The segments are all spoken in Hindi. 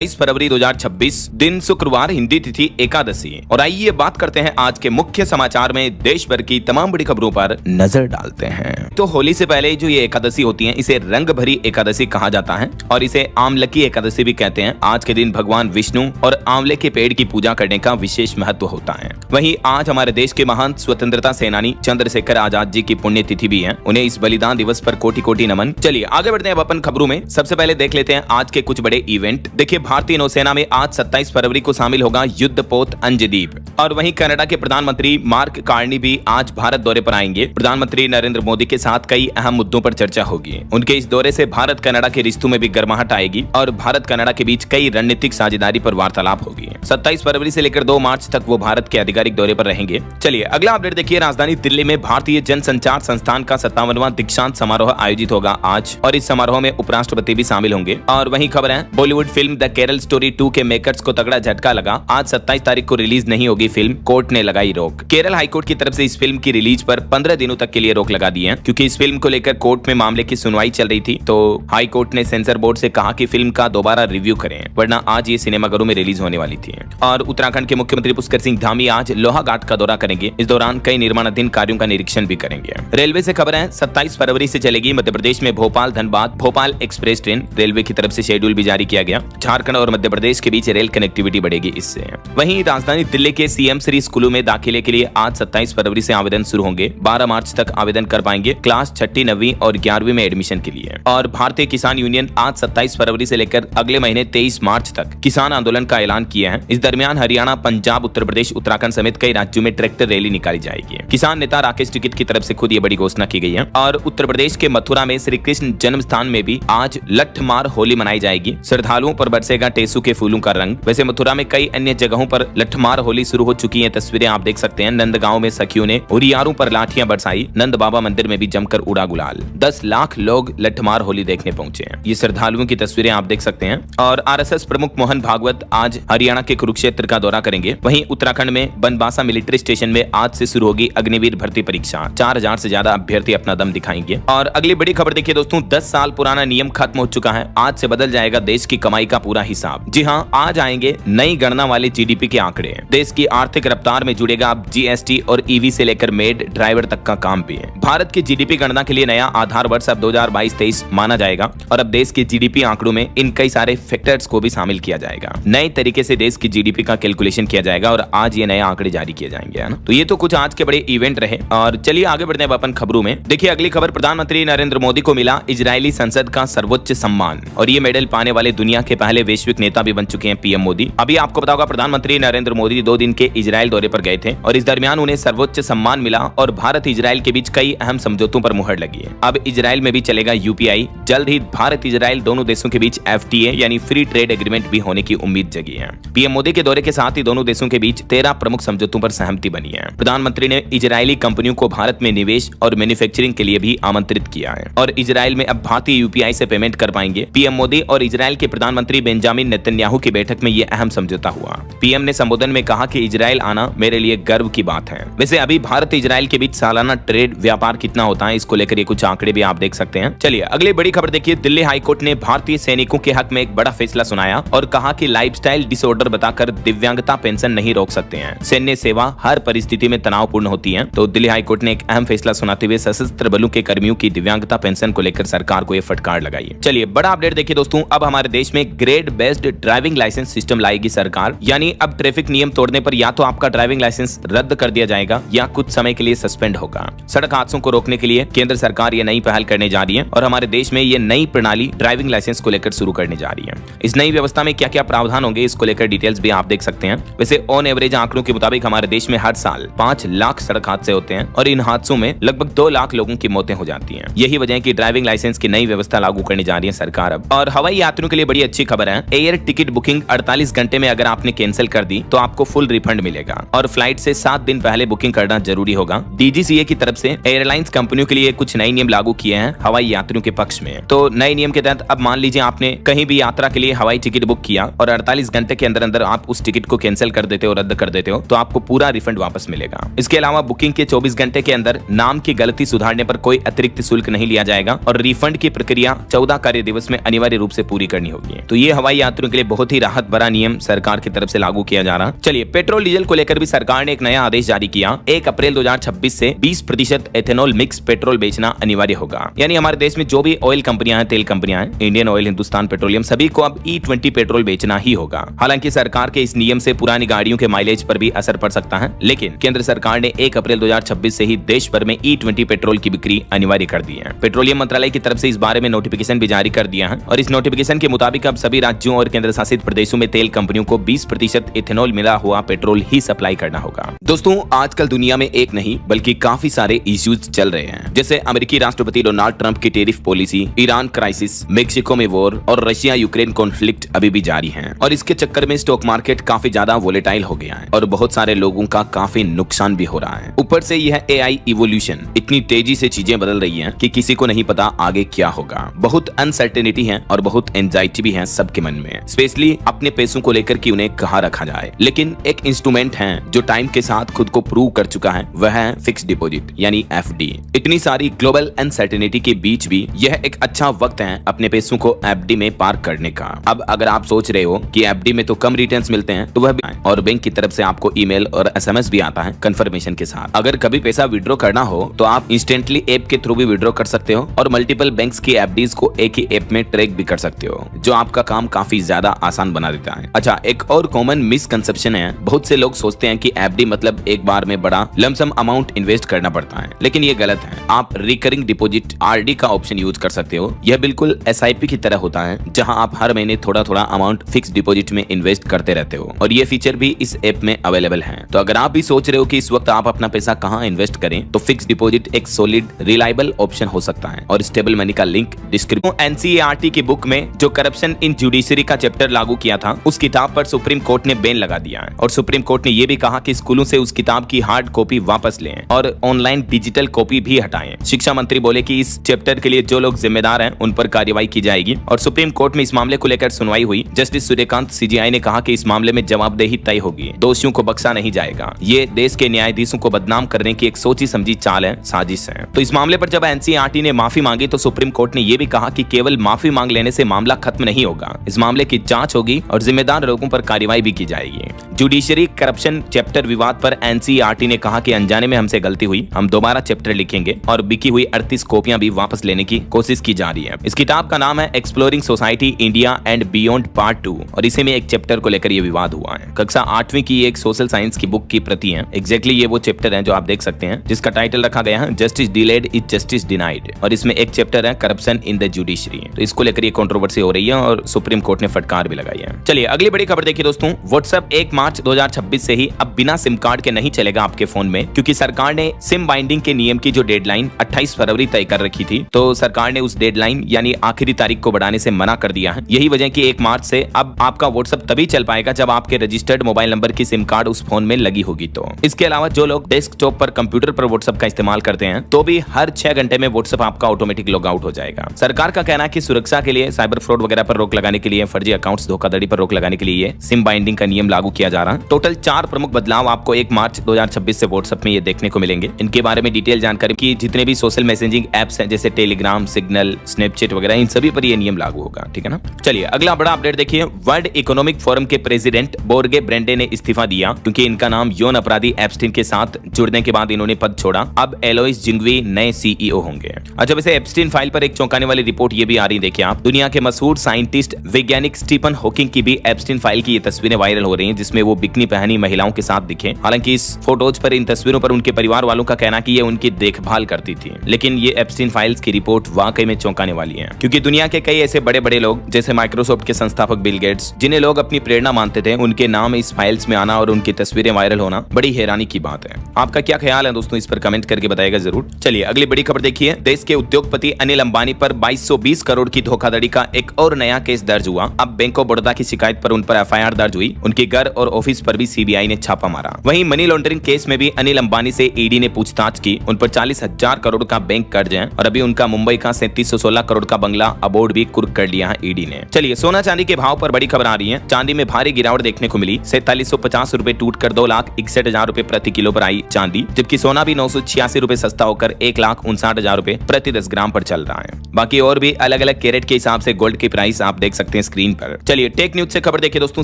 फरवरी 2026 दिन शुक्रवार, हिंदी तिथि एकादशी। और आइए बात करते हैं आज के मुख्य समाचार में देश भर की तमाम बड़ी खबरों पर नजर डालते हैं। तो होली से पहले जो ये एकादशी होती है इसे रंग भरी एकादशी कहा जाता है और इसे आमलकी एकादशी भी कहते हैं। आज के दिन भगवान विष्णु और आंवले के पेड़ की पूजा करने का विशेष महत्व होता है। वहीं आज हमारे देश के महान स्वतंत्रता सेनानी चंद्रशेखर आजाद जी की पुण्यतिथि भी है। उन्हें इस बलिदान दिवस पर कोटि कोटि नमन। चलिए आगे बढ़ते हैं अब अपन खबरों में। सबसे पहले देख लेते हैं आज के कुछ बड़े इवेंट। देखिए, भारतीय नौसेना में आज 27 फरवरी को शामिल होगा युद्धपोत अंजदीप। और वहीं कनाडा के प्रधानमंत्री मार्क कार्नी भी आज भारत दौरे पर आएंगे। प्रधानमंत्री नरेंद्र मोदी के साथ कई अहम मुद्दों पर चर्चा होगी। उनके इस दौरे से भारत कनाडा के रिश्तों में भी गर्माहट आएगी और भारत कनाडा के बीच कई रणनीतिक साझेदारी पर वार्तालाप होगी। 27 फरवरी से लेकर 2 मार्च तक वो भारत के आधिकारिक दौरे पर रहेंगे। चलिए अगला अपडेट देखिए। राजधानी दिल्ली में भारतीय जनसंचार संस्थान का 57वां दीक्षांत समारोह आयोजित होगा आज और इस समारोह में उपराष्ट्रपति भी शामिल होंगे। और वहीं खबर है, Bollywood film the Kerala story 2 के मेकर्स को तगड़ा झटका लगा। आज 27 तारीख को रिलीज नहीं होगी फिल्म, कोर्ट ने लगाई रोक। केरल हाईकोर्ट की तरफ से इस फिल्म की रिलीज पर 15 दिनों तक के लिए रोक लगा दी है, क्योंकि इस फिल्म को लेकर कोर्ट में मामले की सुनवाई चल रही थी। तो हाई कोर्ट ने सेंसर बोर्ड से कहा कि फिल्म का दोबारा रिव्यू करें, वरना आज ये सिनेमाघरों में रिलीज होने वाली थी। और उत्तराखंड के मुख्यमंत्री पुष्कर सिंह धामी आज लोहाघाट का दौरा करेंगे। इस दौरान कई निर्माणाधीन कार्यों का निरीक्षण भी करेंगे। रेलवे से खबर है, 27 फरवरी से चलेगी मध्य प्रदेश में Bhopal Dhanbad Bhopal express train. Railway की तरफ से शेड्यूल भी जारी किया गया। झारखंड और मध्य प्रदेश के बीच रेल कनेक्टिविटी बढ़ेगी इससे। वहीं राजधानी दिल्ली के सीएम श्री स्कूलों में दाखिले के लिए आज 27 फरवरी से आवेदन शुरू होंगे। 12 मार्च तक आवेदन कर पाएंगे क्लास 6ठी 9वीं और 11वीं में एडमिशन के लिए। और भारतीय किसान यूनियन आज 27 फरवरी से लेकर अगले महीने 23 मार्च तक किसान आंदोलन का ऐलान किया है। इस दरमियान हरियाणा, पंजाब, उत्तर प्रदेश, उत्तराखंड समेत कई राज्यों में ट्रैक्टर रैली निकाली जाएगी। किसान नेता राकेश टिकैत की तरफ से खुद ये बड़ी घोषणा की गई है। और उत्तर प्रदेश के मथुरा में श्री कृष्ण जन्म स्थान में भी आज लठमार होली मनाई जाएगी। श्रद्धालुओं पर बरसेगा टेसू के फूलों का रंग। वैसे मथुरा में कई अन्य जगहों पर लठमार होली शुरू हो चुकी है। तस्वीरें आप देख सकते हैं। नंदगांव में सखियों ने हुरियारों पर लाठियां बरसाई। नंद बाबा मंदिर में भी जमकर उड़ा गुलाल। 10 लाख लोग लठमार होली देखने पहुंचे हैं। ये श्रद्धालुओं की तस्वीरें आप देख सकते हैं। और आरएसएस प्रमुख मोहन भागवत आज हरियाणा के कुरुक्षेत्र का दौरा करेंगे। वहीं उत्तराखंड में बनबासा मिलिट्री स्टेशन में आज से शुरू होगी अग्निवीर भर्ती परीक्षा। 4000 से ज्यादा अभ्यर्थी अपना दम दिखाएंगे। और अगली बड़ी खबर देखिए दोस्तों, 10 साल पुराना नियम खत्म हो चुका है। आज से बदल जाएगा देश की कमाई का पूरा हिसाब। जी हाँ, आज आएंगे नई गणना वाले जीडीपी के आंकड़े। देश की आर्थिक रफ्तार में जुड़ेगा अब जीएसटी और ईवी से लेकर मेड ड्राइवर तक का काम भी है। भारत की जीडीपी गणना के लिए नया आधार वर्ष अब 2022-23 माना जाएगा और अब देश के जीडीपी आंकड़ों में इन कई सारे फैक्टर्स को भी शामिल किया जाएगा। नए तरीके से देश की जीडीपी का कैलकुलेशन किया जाएगा और आज ये नए आंकड़े जारी किए जाएंगे, है ना। तो ये तो कुछ आज के बड़े इवेंट रहे। और चलिए आगे बढ़ते हैं अपन खबरों में। देखिए अगली खबर, प्रधानमंत्री नरेंद्र मोदी को मिला इजरायली संसद का सर्वोच्च सम्मान और ये मेडल पाने वाले दुनिया के पहले वैश्विक नेता भी बन चुके हैं पीएम मोदी। अभी आपको पता होगा, प्रधानमंत्री नरेंद्र मोदी 2 दिन के इजरायल दौरे पर गए थे और इस दरमियान उन्हें सर्वोच्च सम्मान मिला और भारत इजरायल के बीच कई अहम समझौतों पर मुहर लगी है। अब इजरायल में भी चलेगा यूपीआई। जल्द ही भारत इजरायल दोनों देशों के बीच एफटीए यानी फ्री ट्रेड एग्रीमेंट भी होने की उम्मीद जगी है। पीएम मोदी के दौरे के साथ ही दोनों देशों के बीच 13 प्रमुख समझौतों पर सहमति बनी है। प्रधानमंत्री ने इजरायली कंपनियों को भारत में निवेश और मैन्युफैक्चरिंग के लिए भी आमंत्रित किया है और इजरायल में अब भारतीय यूपीआई से पेमेंट कर पाएंगे। पीएम मोदी और इजरायल के प्रधानमंत्री बेंजामिन नेतन्याहू की बैठक में यह अहम समझौता हुआ। पीएम ने संबोधन में कहा कि इजरायल आना मेरे लिए गर्व की बात है। वैसे अभी भारत इजरायल के बीच सालाना ट्रेड व्यापार कितना होता है, इसको लेकर ये कुछ आंकड़े भी आप देख सकते हैं। चलिए अगली बड़ी खबर देखिए। दिल्ली हाईकोर्ट ने भारतीय सैनिकों के हक में एक बड़ा फैसला सुनाया और कहा कि लाइफस्टाइल डिसऑर्डर बताकर दिव्यांगता पेंशन नहीं रोक सकते हैं। सैन्य सेवा हर परिस्थिति में तनावपूर्ण होती है। तो दिल्ली हाईकोर्ट ने एक अहम फैसला सुनाते हुए सशस्त्र बलों के कर्मियों की दिव्यांगता पेंशन को लेकर सरकार को यह फटकार लगाई। चलिए बड़ा अपडेट देखिए दोस्तों, अब हमारे देश में grade based driving licence system लाएगी सरकार। यानी अब ट्रैफिक नियम तोड़ने पर या तो आपका ड्राइविंग लाइसेंस रद्द कर दिया जाएगा या कुछ समय के लिए सस्पेंड होगा। सड़क हादसों को रोकने के लिए केंद्र सरकार ये नई पहल करने जा रही है और हमारे देश में ये नई प्रणाली ड्राइविंग लाइसेंस को लेकर शुरू करने जा रही है। इस नई व्यवस्था में क्या क्या प्रावधान होंगे, इसको लेकर डिटेल्स भी आप देख सकते हैं। वैसे ऑन एवरेज आंकड़ों के मुताबिक हमारे देश में हर साल 5 लाख सड़क हादसे होते हैं और इन हादसों में लगभग 2 लाख लोगों की मौतें हो जाती हैं। यही वजह है कि ड्राइविंग लाइसेंस की नई व्यवस्था लागू करने जा रही है सरकार अब। और हवाई यात्रियों के लिए बड़ी अच्छी खबर है। एयर टिकट बुकिंग 48 घंटे में अगर आपने कैंसिल कर दी तो आपको फुल रिफंड मिलेगा और फ्लाइट से 7 दिन पहले बुकिंग करना जरूरी होगा। डीजीसीए की तरफ से एयरलाइंस कंपनियों के लिए कुछ नए नियम लागू किए हैं हवाई यात्रियों के पक्ष में। तो नए नियम के तहत अब मान लीजिए आपने कहीं भी यात्रा के लिए हवाई टिकट बुक किया और 48 घंटे के अंदर अंदर आप उस टिकट को कैंसिल कर देते हो, रद्द कर देते हो, तो आपको पूरा रिफंड वापस मिलेगा। इसके अलावा बुकिंग के 24 घंटे के अंदर नाम की गलती सुधारने पर कोई अतिरिक्त शुल्क नहीं लिया जाएगा और रिफंड की प्रक्रिया 14 कार्य दिवस में अनिवार्य रूप से पूरी करनी होगी। तो ये हवाई हवाई यात्रियों के लिए बहुत ही राहत भरा नियम सरकार की तरफ से लागू किया जा रहा। चलिए, पेट्रोल डीजल को लेकर भी सरकार ने एक नया आदेश जारी किया। 1 अप्रैल 2026 से 20% एथेनॉल मिक्स पेट्रोल बेचना अनिवार्य होगा। यानी हमारे देश में जो भी ऑयल कंपनियां हैं, तेल कंपनियां हैं, इंडियन ऑयल, हिंदुस्तान पेट्रोलियम, सभी को अब E20 पेट्रोल बेचना ही होगा। हालांकि सरकार के इस नियम से पुरानी गाड़ियों के माइलेज पर भी असर पड़ सकता है, लेकिन केंद्र सरकार ने 1 अप्रैल 2026 से ही देश भर में E20 पेट्रोल की बिक्री अनिवार्य कर दी है। पेट्रोलियम मंत्रालय की तरफ से इस बारे में नोटिफिकेशन भी जारी कर दिया है और इस नोटिफिकेशन के मुताबिक अब सभी राज्यों और केंद्र शासित प्रदेशों में तेल कंपनियों को 20% इथेनॉल मिला हुआ पेट्रोल ही सप्लाई करना होगा। दोस्तों, आजकल दुनिया में एक नहीं बल्कि काफी सारे इश्यूज चल रहे हैं, जैसे अमेरिकी राष्ट्रपति डोनाल्ड ट्रंप की tariff policy, Iran crisis, Mexico में वॉर और रशिया यूक्रेन कॉन्फ्लिक्ट अभी भी जारी है। और इसके चक्कर में स्टॉक मार्केट काफी ज्यादा वोलेटाइल हो गया है और बहुत सारे लोगों का काफी नुकसान भी हो रहा है। ऊपर से यह AI इवोल्यूशन इतनी तेजी से चीजें बदल रही है कि किसी को नहीं पता आगे क्या होगा। बहुत अनसर्टेनिटी है और बहुत एंजाइटी भी है सबके मन में, स्पेशली अपने पैसों को लेकर कि उन्हें कहाँ रखा जाए। लेकिन एक इंस्ट्रूमेंट है जो टाइम के साथ खुद को प्रूव कर चुका है, वह है फिक्स डिपॉजिट यानी FD। इतनी सारी ग्लोबल अनसर्टेनिटी के बीच भी यह एक अच्छा वक्त है अपने पैसों को FD में पार्क करने का। अब अगर आप सोच रहे हो कि FD में तो कम रिटर्न्स मिलते हैं, तो वह भी और बैंक की तरफ से आपको ईमेल और SMS भी आता है कंफर्मेशन के साथ। अगर कभी पैसा विड्रॉ करना हो तो आप इंस्टेंटली ऐप के थ्रू भी विड्रॉ कर सकते हो और मल्टीपल बैंक्स की FDs को एक ही ऐप में ट्रैक भी कर सकते हो, जो आपका काम काफी ज्यादा आसान बना देता है। अच्छा, एक और कॉमन मिसकंसेप्शन है, बहुत से लोग सोचते हैं कि FD मतलब एक बार में बड़ा लमसम अमाउंट इन्वेस्ट करना पड़ता है, लेकिन ये गलत है। आप रिकरिंग डिपॉजिट RD का ऑप्शन यूज कर सकते हो। यह बिल्कुल SIP की तरह होता है, जहां आप हर महीने थोड़ा थोड़ा अमाउंट फिक्स डिपॉजिट में इन्वेस्ट करते रहते हो और ये फीचर भी इस ऐप में अवेलेबल है। तो अगर आप भी सोच रहे हो कि इस वक्त आप अपना पैसा कहां इन्वेस्ट करें, तो फिक्स डिपॉजिट एक सॉलिड रिलायबल ऑप्शन हो सकता है। और स्टेबल मनी का लिंक डिस्क्रिप्शन। NCERT की बुक में जो करप्शन इन जुडिशरी का चैप्टर लागू किया था, उस किताब पर सुप्रीम कोर्ट ने बैन लगा दिया है और सुप्रीम कोर्ट ने यह भी कहा कि स्कूलों से उस किताब की हार्ड कॉपी वापस लें और ऑनलाइन डिजिटल कॉपी भी हटाएं। शिक्षा मंत्री बोले कि इस चैप्टर के लिए जो लोग जिम्मेदार हैं उन पर कार्रवाई की जाएगी। और सुप्रीम कोर्ट में इस मामले को लेकर सुनवाई हुई। जस्टिस सूर्यकांत CGI ने कहा कि इस मामले में जवाबदेही तय होगी, दोषियों को बख्शा नहीं जाएगा। ये देश के न्यायाधीशों को बदनाम करने की एक सोची समझी चाल है, साजिश है। तो इस मामले पर जब NCERT ने माफी मांगी तो सुप्रीम कोर्ट ने यह भी कहा कि केवल माफी मांग लेने से मामला खत्म नहीं होगा, इस मामले की जांच होगी और जिम्मेदार लोगों पर कार्रवाई भी की जाएगी। जुडिशरी करप्शन चैप्टर विवाद पर NCERT ने कहा कि अनजाने में हमसे गलती हुई, हम दोबारा चैप्टर लिखेंगे और बिकी हुई 38 कॉपियां भी वापस लेने की कोशिश की जा रही है। इस किताब का नाम है exploring society India and beyond part 2 और इसी में एक चैप्टर को लेकर यह विवाद हुआ है। कक्षा 8वीं की एक सोशल साइंस की बुक की प्रति है। एग्जैक्टली ये वो चैप्टर है जो आप देख सकते हैं, जिसका टाइटल रखा गया है justice delayed is justice denied और इसमें एक चैप्टर है करप्शन इन द जुडिशरी। तो इसको लेकर ये कंट्रोवर्सी हो रही है और सुप्रीम कोर्ट ने फटकार भी लगाई है। चलिए अगली बड़ी खबर देखिए दोस्तों। व्हाट्सएप 1 मार्च 2026 से ही अब बिना सिम कार्ड के नहीं चलेगा आपके फोन में, क्योंकि सरकार ने सिम बाइंडिंग के नियम की जो डेडलाइन 28 फरवरी तय कर रखी थी, तो सरकार ने उस डेडलाइन यानी आखिरी तारीख को बढ़ाने से मना कर दिया है। यही वजह कि 1 मार्च से अब आपका व्हाट्सएप तभी चल पाएगा जब आपके रजिस्टर्ड मोबाइल नंबर की सिम कार्ड उस फोन में लगी होगी। तो इसके अलावा जो लोग डेस्कटॉप पर कंप्यूटर पर व्हाट्सएप का इस्तेमाल करते हैं, तो भी हर 6 घंटे में व्हाट्सएप आपका ऑटोमेटिक लॉग आउट हो जाएगा। सरकार का कहना है कि सुरक्षा के लिए, साइबर फ्रॉड वगैरह पर रोक लगाने के लिए, फर्जी अकाउंट्स धोखाधड़ी पर रोक लगाने के लिए सिम बाइंडिंग का नियम लागू किया जा रहा है। टोटल 4 प्रमुख बदलाव आपको 1 मार्च 2026 से व्हाट्सएप में ये देखने को मिलेंगे। इनके बारे में डिटेल जानकारी की जितने भी सोशल मैसेजिंग एप्स हैं जैसे टेलीग्राम, सिग्नल, स्नैपचैट वगैरह, इन सभी पर ये नियम लागू होगा। ठीक है ना। चलिए अगला बड़ा अपडेट देखिए। वर्ल्ड इकोनॉमिक फोरम के प्रेसिडेंट बोर्गे ब्रेंडे ने इस्तीफा दिया क्योंकि इनका नाम यौन अपराधी एप्स्टीन के साथ जुड़ने के बाद इन्होंने पद छोड़ा। अब एलोइस जिंगवी नए CEO होंगे। अच्छा, वैसे एप्स्टीन फाइल पर एक चौंकाने वाली रिपोर्ट ये भी आ रही, देखिए आप। दुनिया के मशहूर साइंटिस्ट वैज्ञानिक स्टीफन हॉकिंग की भी एप्स्टीन फाइल की ये तस्वीरें वायरल हो रही हैं, जिसमें वो बिकनी पहनी महिलाओं के साथ दिखे। हालांकि इस फोटोज पर, इन तस्वीरों पर उनके परिवार वालों का कहना कि ये उनकी देखभाल करती थी, लेकिन ये एप्स्टीन फाइल्स की रिपोर्ट वाकई में चौंकाने वाली है, क्योंकि दुनिया के कई ऐसे बड़े बड़े लोग जैसे माइक्रोसॉफ्ट के संस्थापक बिल गेट्स, जिन्हें लोग अपनी प्रेरणा मानते थे, उनके नाम इस फाइल्स में आना और उनकी तस्वीरें वायरल होना बड़ी हैरानी की बात है। आपका क्या ख्याल है दोस्तों, इस पर कमेंट करके बताएगा जरूर। चलिए अगली बड़ी खबर देखिए। देश के उद्योगपति अनिल अंबानी पर 2220 करोड़ की धोखाधड़ी का एक और नया केस दर्ज हुआ। अब बैंक ऑफ बड़ौदा की शिकायत पर उन पर FIR दर्ज हुई। उनके घर और ऑफिस पर भी CBI ने छापा मारा। वहीं मनी लॉन्ड्रिंग केस में भी अनिल अंबानी से ED ने पूछताछ की। उन पर 40,000 करोड़ का बैंक कर्ज है और अभी उनका मुंबई का 3716 करोड़ का बंगला अबोर्ड भी कुर्क कर लिया है ED ने। चलिए सोना चांदी के भाव पर बड़ी खबर आ रही है। चांदी में भारी गिरावट देखने को मिली। 4750 रुपए टूटकर 2,61,000 रुपए प्रति किलो पर आई चांदी, जबकि सोना भी 986 रुपए सस्ता होकर 1,59,000 रुपए प्रति 10 ग्राम पर चल रहा है। बाकी और भी अलग अलग कैरेट के हिसाब से गोल्ड की प्राइस आप देख सकते हैं। हैं स्क्रीन पर। चलिए टेक न्यूज से खबर देखिए दोस्तों,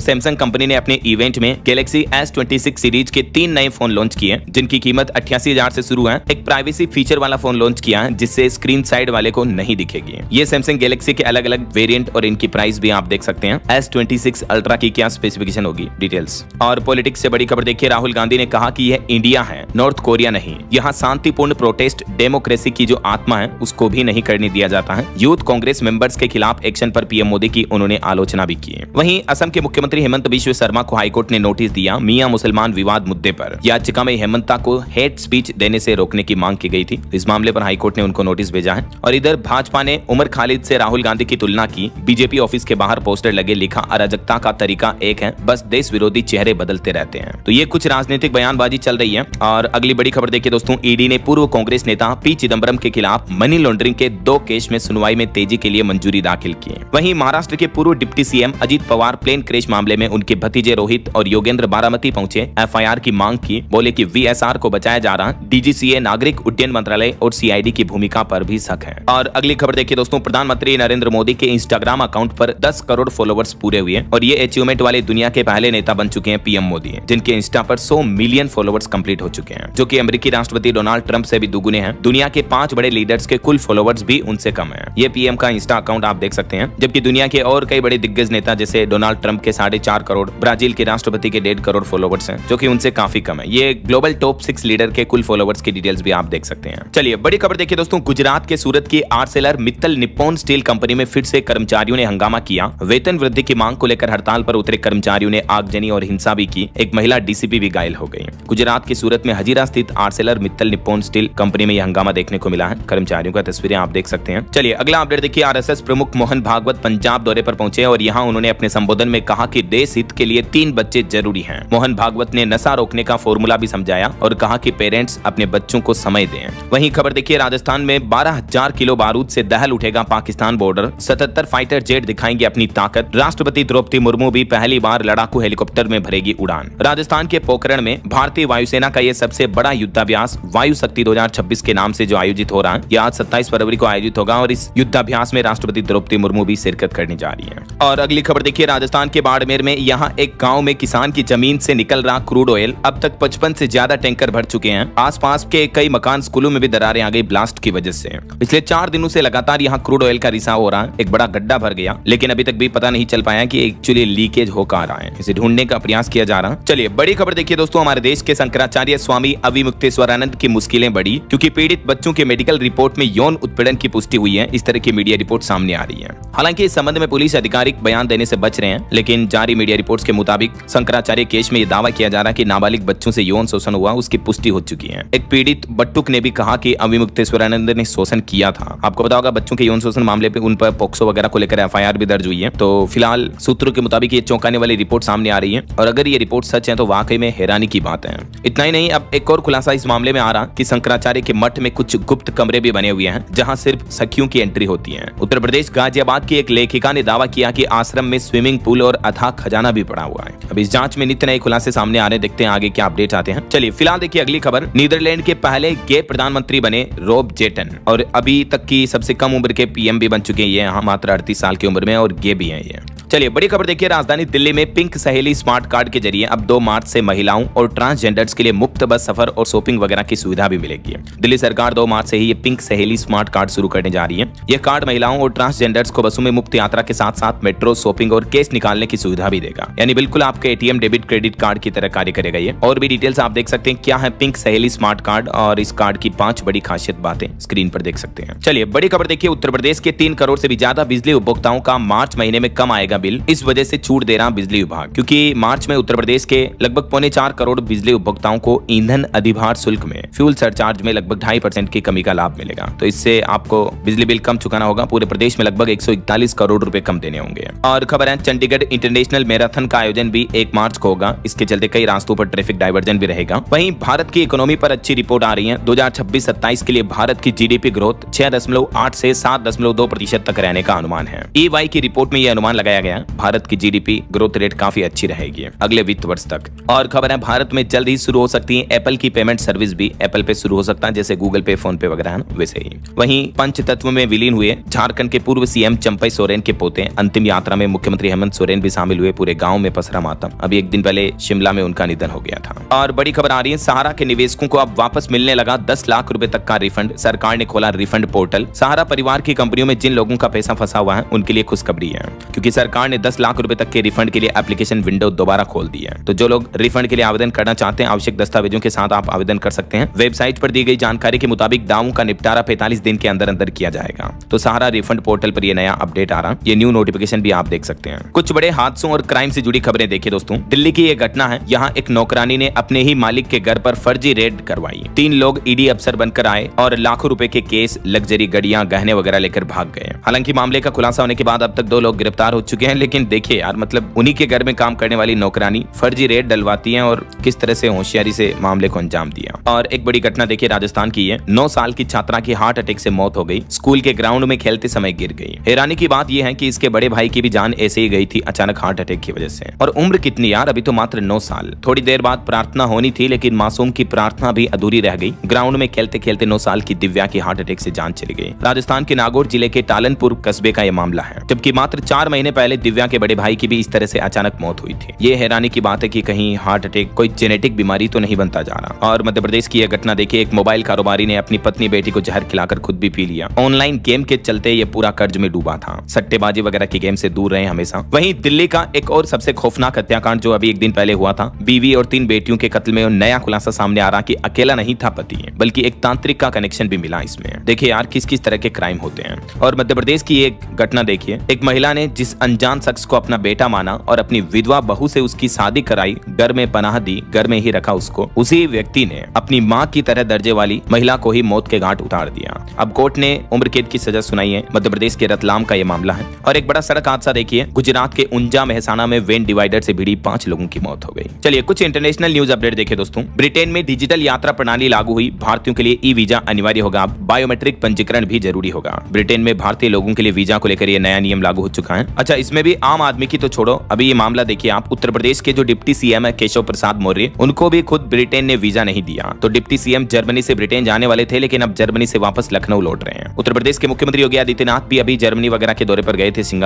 सैमसंग कंपनी ने अपने इवेंट में गैलेक्सी S26 सीरीज के 3 नए फोन लॉन्च किए जिनकी कीमत 88,000 से शुरू है। एक प्राइवेसी फीचर वाला फोन लॉन्च किया है जिससे स्क्रीन साइड वाले को नहीं दिखेगी। ये सैमसंग गैलेक्सी के अलग अलग वेरिएंट और इनकी प्राइस भी आप देख सकते हैं। S26 अल्ट्रा की क्या स्पेसिफिकेशन होगी, डिटेल्स। और पॉलिटिक्स से बड़ी खबर देखिए, राहुल गांधी ने कहा कि यह इंडिया है, नॉर्थ कोरिया नहीं। यहाँ शांतिपूर्ण प्रोटेस्ट डेमोक्रेसी की जो आत्मा है उसको भी नहीं करने दिया जाता है। यूथ कांग्रेस मेंबर्स के खिलाफ एक्शन पर पीएम मोदी की उन्होंने आलोचना भी की। वहीं असम के मुख्यमंत्री हेमंत बिश्व शर्मा को हाईकोर्ट ने नोटिस दिया मियां मुसलमान विवाद मुद्दे पर। याचिका में हेमंता को हेट स्पीच देने से रोकने की मांग की गई थी। इस मामले पर हाईकोर्ट ने उनको नोटिस भेजा है। और इधर भाजपा ने उमर खालिद से राहुल गांधी की तुलना की। बीजेपी ऑफिस के बाहर पोस्टर लगे, लिखा अराजकता का तरीका एक है, बस देश विरोधी चेहरे बदलते रहते हैं। तो ये कुछ राजनीतिक बयानबाजी चल रही है। और अगली बड़ी खबर देखिए दोस्तों, ईडी ने पूर्व कांग्रेस नेता पी चिदंबरम के खिलाफ मनी लॉन्ड्रिंग के 2 केस में सुनवाई में तेजी के लिए मंजूरी दाखिल की। वहीं महाराष्ट्र के पूर्व deputy CM Ajit Pawar plane crash मामले में उनके भतीजे रोहित और योगेंद्र बारामती पहुंचे। एफआईआर की मांग की, बोले कि वीएसआर को बचाया जा रहा। डीजीसीए, नागरिक उड्डयन मंत्रालय और सीआईडी की भूमिका पर भी शक है। और अगली खबर देखिए दोस्तों, प्रधानमंत्री नरेंद्र मोदी के इंस्टाग्राम अकाउंट पर 10 करोड़ फॉलोवर्स पूरे हुए और ये अचीवमेंट वाले दुनिया के पहले नेता बन चुके हैं पीएम मोदी, जिनके इंस्टा पर 100 मिलियन फॉलोवर्स कंप्लीट हो चुके हैं, जो कि अमेरिकी राष्ट्रपति डोनाल्ड ट्रंप से भी दुगुने हैं। दुनिया के 5 बड़े लीडर्स के कुल फॉलोवर्स भी उनसे कम है। ये पीएम का इंस्टा अकाउंट आप देख सकते हैं। जबकि दुनिया के और कई बड़े दिग्गज नेता जैसे डोनाल्ड ट्रंप के 4.5 करोड़, ब्राजील के राष्ट्रपति के 1.5 करोड़ फॉलोवर्स हैं, जो कि उनसे काफी कम है। ये ग्लोबल टॉप 6 लीडर के कुल फॉलोवर्स की डिटेल्स भी आप देख सकते हैं। चलिए बड़ी खबर देखिए दोस्तों, गुजरात के सूरत की Arcelor Mittal Nippon steel company में फिर से कर्मचारियों ने हंगामा किया। वेतन वृद्धि की मांग को लेकर हड़ताल पर उतरे कर्मचारियों ने आगजनी और हिंसा भी की। एक महिला डीसीपी भी घायल हो गई। गुजरात के सूरत में हजीरा स्थित Arcelor Mittal Nippon steel company में यह हंगामा देखने को मिला है। कर्मचारियों का तस्वीरें आप देख सकते हैं। चलिए अगला अपडेट देखिए, आरएसएस प्रमुख मोहन भागवत पंजाब दौरे पर पहुंचे और यहां उन्होंने अपने संबोधन में कहा कि देश हित के लिए 3 बच्चे जरूरी हैं। मोहन भागवत ने नशा रोकने का फॉर्मूला भी समझाया और कहा कि पेरेंट्स अपने बच्चों को समय दें। वहीं खबर देखिए, राजस्थान में 12,000 किलो बारूद से दहल उठेगा पाकिस्तान बॉर्डर। 77 फाइटर जेट दिखाएंगे अपनी ताकत। राष्ट्रपति द्रौपदी मुर्मू भी पहली बार लड़ाकू हेलीकॉप्टर में भरेगी उड़ान। राजस्थान के पोखरण में भारतीय वायुसेना का यह सबसे बड़ा युद्धाभ्यास वायु शक्ति 2026 के नाम से जो आयोजित हो रहा है, यह आज 27 फरवरी को आयोजित होगा और इस युद्धाभ्यास में राष्ट्रपति द्रौपदी मुर्मू भी शिरकत करने जा रही है। और अगली खबर देखिए, राजस्थान के बाड़मेर में यहाँ एक गांव में किसान की जमीन से निकल रहा क्रूड ऑयल। अब तक 55 से ज्यादा टैंकर भर चुके हैं। आसपास के कई मकान, स्कूलों में भी दरारें आ गई ब्लास्ट की वजह से। पिछले 4 दिनों से लगातार यहाँ क्रूड ऑयल का रिसाव हो रहा है। एक बड़ा गड्ढा भर गया, लेकिन अभी तक भी पता नहीं चल पाया कि एक्चुअली लीकेज हो कहां रहा है। इसे ढूंढने का प्रयास किया जा रहा है। चलिए बड़ी खबर देखिए दोस्तों, हमारे देश के शंकराचार्य स्वामी अविमुक्तेश्वरानंद की मुश्किलें बढ़ी क्योंकि पीड़ित बच्चों के मेडिकल रिपोर्ट में यौन उत्पीड़न की पुष्टि हुई है। इस तरह की मीडिया रिपोर्ट सामने आ रही है। हालांकि इस संबंध में पुलिस आधिकारिक बयान देने से बच रहे हैं, लेकिन जारी मीडिया रिपोर्ट्स के मुताबिक शंकराचार्य केस में यह दावा किया जा रहा है कि नाबालिग बच्चों से यौन शोषण हुआ, उसकी पुष्टि हो चुकी है। एक पीड़ित बट्टुक ने भी कहा कि अविमुक्तेश्वरानंद ने शोषण किया था। आपको पता होगा बच्चों के यौन शोषण मामले पे उन पर पॉक्सो वगैरह को लेकर एफआईआर भी दर्ज हुई है। तो फिलहाल सूत्रों के मुताबिक ये चौंकाने वाली रिपोर्ट सामने आ रही है और अगर ये रिपोर्ट सच है तो वाकई में हैरानी की बात है। इतना ही नहीं, अब एक और खुलासा इस मामले में आ रहा कि शंकराचार्य के मठ में कुछ गुप्त कमरे भी बने हुए हैं जहां सिर्फ सखियों की एंट्री होती है। उत्तर प्रदेश गाजियाबाद की एक लेखिका ने दावा किया कि आश्रम में स्विमिंग पूल और अथाह खजाना भी पड़ा हुआ है। अब इस जांच में नित्य नए खुलासे सामने आ रहे, देखते हैं आगे क्या अपडेट आते हैं। चलिए फिलहाल देखिए अगली खबर, नीदरलैंड के पहले गे प्रधानमंत्री बने रॉब जेटन और अभी तक की सबसे कम उम्र के पीएम भी बन चुके हैं। ये मात्र 38 साल की उम्र में और गे भी हैं ये। चलिए बड़ी खबर देखिए, राजधानी दिल्ली में पिंक सहेली स्मार्ट कार्ड के जरिए अब 2 मार्च से महिलाओं और ट्रांसजेंडर्स के लिए मुफ्त बस सफर और शॉपिंग वगैरह की सुविधा भी मिलेगी। दिल्ली सरकार 2 मार्च से ही ये पिंक सहेली स्मार्ट कार्ड शुरू करने जा रही है। यह कार्ड महिलाओं और ट्रांसजेंडर्स को बसों में मुफ्त यात्रा के साथ साथ मेट्रो, शॉपिंग और कैश निकालने की सुविधा भी देगा। यानी बिल्कुल आपके एटीएम, डेबिट, क्रेडिट कार्ड की तरह कार्य करेगा ये। और भी डिटेल्स आप देख सकते हैं क्या है पिंक सहेली स्मार्ट कार्ड और इस कार्ड की 5 बड़ी खासियत बातें स्क्रीन पर देख सकते हैं। चलिए बड़ी खबर देखिए, उत्तर प्रदेश के 3 करोड़ से भी ज्यादा बिजली उपभोक्ताओं का मार्च महीने में कम आएगा बिल। इस वजह से छूट दे रहा बिजली विभाग, क्योंकि मार्च में उत्तर प्रदेश के लगभग 4.25 करोड़ बिजली उपभोक्ताओं को ईंधन अधिभार शुल्क में फ्यूल सरचार्ज में लगभग 2.5% की कमी का लाभ मिलेगा। तो इससे आपको बिजली बिल कम चुकाना होगा। पूरे प्रदेश में लगभग 141 करोड़ रुपए कम देने होंगे। और खबर है चंडीगढ़ इंटरनेशनल मैराथन का आयोजन भी 1 मार्च को होगा। इसके चलते कई रास्तों पर ट्रैफिक डाइवर्जन भी रहेगा। वहीं भारत की इकोनॉमी पर अच्छी रिपोर्ट आ रही है। 2026-27 के लिए भारत की जीडीपी ग्रोथ 6.8 से 7.2% तक रहने का अनुमान है। EY की रिपोर्ट में यह अनुमान लगाया गया भारत की जीडीपी ग्रोथ रेट काफी अच्छी रहेगी अगले वित्त वर्ष तक। और खबर है भारत में जल्द ही शुरू हो सकती है एप्पल की पेमेंट सर्विस भी एप्पल पे शुरू हो सकता है, जैसे गूगल पे, फोन पे वगैरह है ना, वैसे ही। वहीं पंचतत्व में विलीन हुए झारखंड के पूर्व सीएम चंपई सोरेन के पोते। अंतिम यात्रा में मुख्यमंत्री हेमंत सोरेन भी शामिल हुए। पूरे गांव में पसरा मातम। अभी एक दिन पहले शिमला में उनका निधन हो गया था। और बड़ी खबर आ रही है, सहारा के निवेशकों को अब वापस मिलने लगा 10 लाख रुपए तक का रिफंड। सरकार ने खोला रिफंड पोर्टल। सहारा परिवार की कंपनियों में जिन लोगों का पैसा फंसा हुआ है उनके लिए खुशखबरी है, क्योंकि सरकार ने 10 लाख रुपए तक के रिफंड के लिए एप्लीकेशन विंडो दोबारा खोल दी है। तो जो लोग रिफंड के लिए आवेदन करना चाहते हैं, आवश्यक दस्तावेजों के साथ आप आवेदन कर सकते हैं। वेबसाइट पर दी गई जानकारी के मुताबिक दावों का निपटारा 45 दिन के अंदर अंदर किया जाएगा। तो सहारा रिफंड पोर्टल पर यह नया अपडेट आ रहा, ये न्यू नोटिफिकेशन भी आप देख सकते हैं। कुछ बड़े हादसों और क्राइम से जुड़ी खबरें देखिए दोस्तों। दिल्ली की एक घटना है, यहाँ एक नौकरानी ने अपने ही मालिक के घर पर फर्जी रेड करवाई। 3 लोग ईडी अफसर बनकर आए और लाखों रुपए के केस, लग्जरी गाड़ियां, गहने वगैरह लेकर भाग गए। हालांकि मामले का खुलासा होने के बाद अब तक 2 लोग गिरफ्तार हो चुके हैं। लेकिन देखिए यार, मतलब उन्हीं के घर में काम करने वाली नौकरानी फर्जी रेड डलवाती है और किस तरह से होशियारी से मामले को अंजाम दिया। और एक बड़ी घटना देखिए, राजस्थान की है। 9 साल की छात्रा की हार्ट अटैक से मौत हो गई। स्कूल के ग्राउंड में खेलते समय गिर गई। हैरानी की बात यह है कि इसके बड़े भाई की भी जान ऐसे ही गई थी अचानक हार्ट अटैक की वजह से। और उम्र कितनी यार, अभी तो मात्र 9 साल। थोड़ी देर बाद प्रार्थना होनी थी, लेकिन मासूम की प्रार्थना भी अधूरी रह गई। ग्राउंड में खेलते खेलते 9 साल की दिव्या की हार्ट अटैक से जान चली गई। राजस्थान के नागौर जिले के टालनपुर कस्बे का यह मामला है, जबकि मात्र 4 महीने पहले दिव्या के बड़े भाई की भी इस तरह से अचानक मौत हुई थी। ये हैरानी की बात है कि कहीं हार्ट अटैक कोई जेनेटिक बीमारी तो नहीं बनता जा रहा। और मध्य प्रदेश की यह घटना देखिए, एक मोबाइल कारोबारी ने अपनी पत्नी बेटी को जहर खिलाकर खुद भी पी लिया। ऑनलाइन गेम के चलते ये पूरा कर्ज में डूबा था। सट्टेबाजी वगैरह की गेम से दूर रहे हमेशा। वहीं दिल्ली का एक और सबसे खौफनाक हत्याकांड जो अभी एक दिन पहले हुआ था, बीवी और 3 बेटियों के कत्ल में नया खुलासा सामने आ रहा कि अकेला नहीं था पति, बल्कि एक तांत्रिक का कनेक्शन भी मिला इसमें। देखिए यार, किस किस तरह के क्राइम होते हैं। और मध्य प्रदेश की एक घटना देखिए, एक महिला ने जिस अनजान शख्स को अपना बेटा माना और अपनी विधवा बहू से उसकी शादी कराई, घर में पनाह दी, घर में ही रखा उसको, उसी व्यक्ति ने अपनी मां की तरह दर्जे वाली महिला को ही मौत के घाट उतार दिया। अब कोर्ट ने उम्र कैद की सजा सुनाई है। मध्य प्रदेश के रतलाम का यह मामला है। और एक बड़ा सड़क हादसा देखिए, गुजरात के उंजा मेहसाना में वेन डिवाइडर से भिड़ी 5 लोगों की मौत हो गई। चलिए कुछ इंटरनेशनल न्यूज अपडेट देखिए दोस्तों। ब्रिटेन में डिजिटल यात्रा प्रणाली लागू हुई। भारतीयों के लिए ई वीजा अनिवार्य होगा। बायोमेट्रिक पंजीकरण भी जरूरी होगा। ब्रिटेन में भारतीय लोगों के लिए वीजा को लेकर यह नया नियम लागू हो चुका है। अच्छा, इसमें भी आम आदमी की तो छोड़ो, अभी ये मामला देखिए आप, उत्तर प्रदेश के जो डिप्टी सीएम है केशव प्रसाद मौर्य, उनको भी खुद ब्रिटेन ने वीजा नहीं दिया। तो डिप्टी सीएम जर्मनी से ब्रिटेन जाने वाले थे, लेकिन अब जर्मनी से वापस लखनऊ लौट रहे हैं। उत्तर प्रदेश के मुख्यमंत्री योगी आदित्यनाथ भी अभी जर्मनी वगैरह के दौरे पर गए थे, सिंगापुर